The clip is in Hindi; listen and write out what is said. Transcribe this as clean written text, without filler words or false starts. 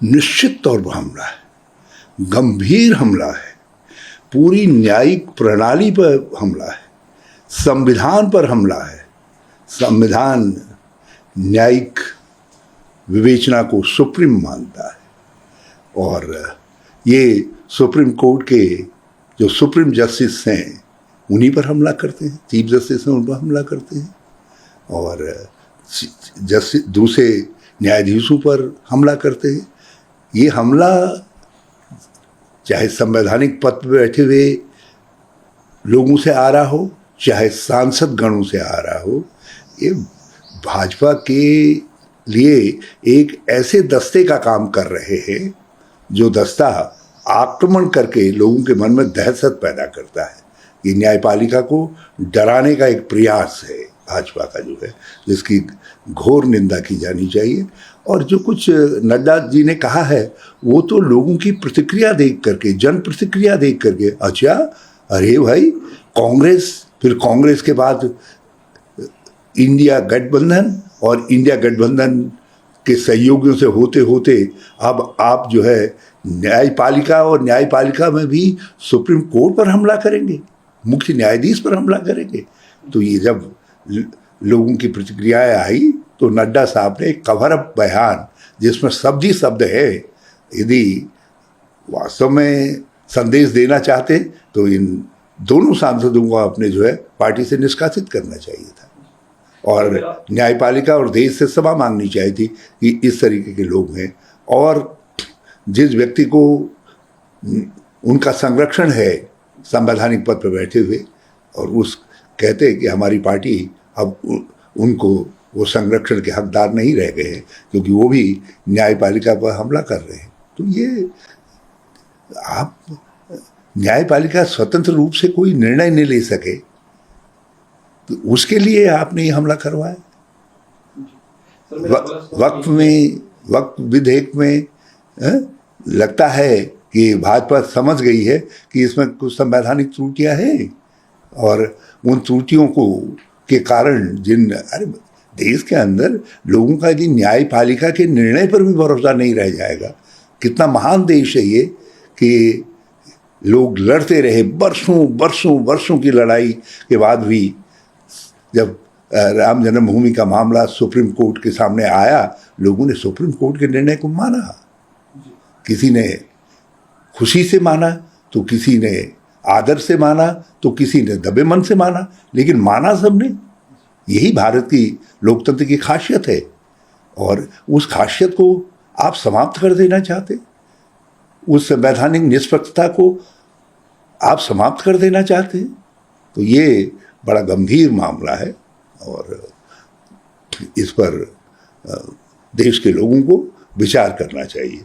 निश्चित तौर पर हमला है, गंभीर हमला है, पूरी न्यायिक प्रणाली पर हमला है, संविधान पर हमला है। संविधान न्यायिक विवेचना को सुप्रीम मानता है और ये सुप्रीम कोर्ट के जो सुप्रीम जस्टिस हैं उन्हीं पर हमला करते हैं, चीफ जस्टिस हैं उन पर हमला करते हैं और जस्टिस दूसरे न्यायाधीशों पर हमला करते हैं। ये हमला चाहे संवैधानिक पद पर बैठे हुए लोगों से आ रहा हो, चाहे सांसद गणों से आ रहा हो, ये भाजपा के लिए एक ऐसे दस्ते का काम कर रहे हैं जो दस्ता आक्रमण करके लोगों के मन में दहशत पैदा करता है। ये न्यायपालिका को डराने का एक प्रयास है भाजपा का जो है, जिसकी घोर निंदा की जानी चाहिए। और जो कुछ नड्डा जी ने कहा है वो तो लोगों की प्रतिक्रिया देख करके, जन प्रतिक्रिया देख करके, अच्छा अरे भाई कांग्रेस, फिर कांग्रेस के बाद इंडिया गठबंधन और इंडिया गठबंधन के सहयोगियों से होते होते अब आप जो है न्यायपालिका और न्यायपालिका में भी सुप्रीम कोर्ट पर हमला करेंगे, मुख्य न्यायाधीश पर हमला करेंगे। तो ये जब लोगों की प्रतिक्रियाएं आई तो नड्डा साहब ने एक कवर अप बयान जिसमें शब्द ही शब्द है, यदि वास्तव में संदेश देना चाहते तो इन दोनों सांसदों को अपने जो है पार्टी से निष्कासित करना चाहिए था और न्यायपालिका और देश से क्षमा मांगनी चाहिए थी कि इस तरीके के लोग हैं। और जिस व्यक्ति को उनका संरक्षण है संवैधानिक पद पर बैठे हुए और उस कहते हैं कि हमारी पार्टी अब उनको वो संरक्षण के हकदार नहीं रह गए हैं क्योंकि वो भी न्यायपालिका पर हमला कर रहे हैं। तो ये आप न्यायपालिका स्वतंत्र रूप से कोई निर्णय नहीं ले सके तो उसके लिए आपने ये हमला करवाया। वक्त विधेयक में लगता है कि भाजपा समझ गई है कि इसमें कुछ संवैधानिक त्रुटियां हैं और उन त्रुटियों को के कारण अरे देश के अंदर लोगों का यदि न्यायपालिका के निर्णय पर भी भरोसा नहीं रह जाएगा, कितना महान देश है ये कि लोग लड़ते रहे वर्षों की लड़ाई के बाद भी जब राम जन्मभूमि का मामला सुप्रीम कोर्ट के सामने आया, लोगों ने सुप्रीम कोर्ट के निर्णय को माना। किसी ने खुशी से माना तो किसी ने आदर से माना तो किसी ने दबे मन से माना, लेकिन माना सबने। यही भारत की लोकतंत्र की खासियत है और उस खासियत को आप समाप्त कर देना चाहते, उस संवैधानिक निष्पक्षता को आप समाप्त कर देना चाहते हैं। तो ये बड़ा गंभीर मामला है और इस पर देश के लोगों को विचार करना चाहिए।